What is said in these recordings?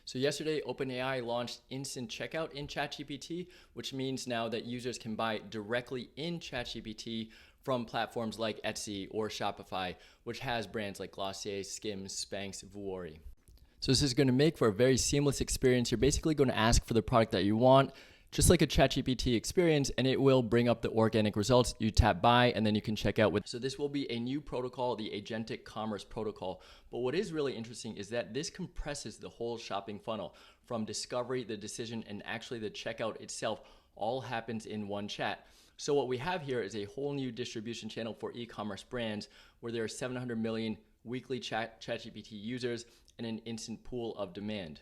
So yesterday, OpenAI launched instant checkout in ChatGPT, which means now that users can buy directly in ChatGPT from platforms like Etsy or Shopify, which has brands like Glossier, Skims, Spanx, Vuori. So this is going to make for a very seamless experience. You're basically going to ask for the product that you want, just like a ChatGPT experience, and it will bring up the organic results. You tap buy, and then you can check out with. So this will be a new protocol, the agentic commerce protocol. But what is really interesting is that this compresses the whole shopping funnel from discovery, the decision, and actually the checkout itself all happens in one chat. So what we have here is a whole new distribution channel for e-commerce brands where there are 700 million weekly ChatGPT users and an instant pool of demand.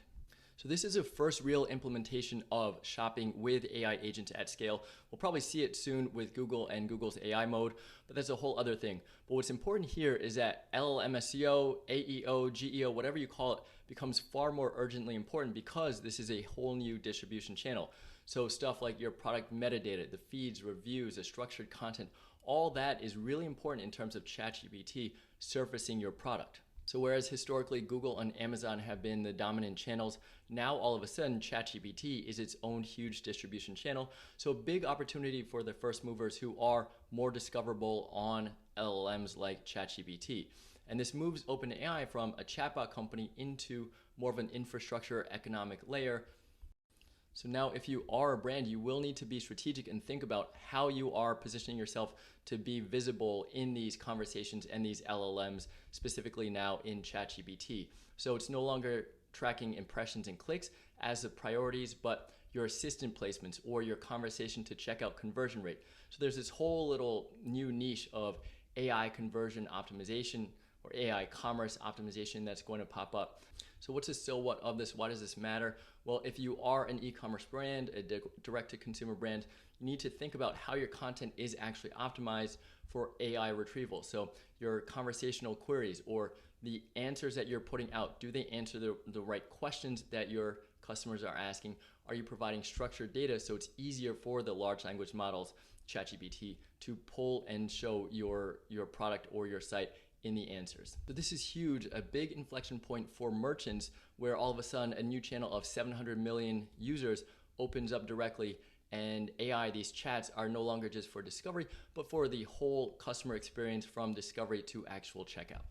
So this is a first real implementation of shopping with AI agents at scale. We'll probably see it soon with Google and Google's AI mode, but that's a whole other thing. But what's important here is that LLM SEO, AEO, GEO, whatever you call it, becomes far more urgently important because this is a whole new distribution channel. So stuff like your product metadata, the feeds, reviews, the structured content, all that is really important in terms of ChatGPT surfacing your product. So whereas historically Google and Amazon have been the dominant channels, now all of a sudden ChatGPT is its own huge distribution channel. So a big opportunity for the first movers who are more discoverable on LLMs like ChatGPT. And this moves OpenAI from a chatbot company into more of an infrastructure economic layer. So now if you are a brand, you will need to be strategic and think about how you are positioning yourself to be visible in these conversations and these LLMs, specifically now in ChatGPT. So it's no longer tracking impressions and clicks as the priorities, but your assistant placements or your conversation to checkout conversion rate. So there's this whole little new niche of AI conversion optimization or AI commerce optimization that's going to pop up. So what's the so what of this? Why does this matter? Well, if you are an e-commerce brand, a direct-to-consumer brand, you need to think about how your content is actually optimized for AI retrieval. So your conversational queries or the answers that you're putting out, do they answer the right questions that your customers are asking? Are you providing structured data so it's easier for the large language models, ChatGPT, to pull and show your product or your site in the answers? But this is huge, a big inflection point for merchants where all of a sudden a new channel of 700 million users opens up directly, and AI, these chats are no longer just for discovery, but for the whole customer experience from discovery to actual checkout.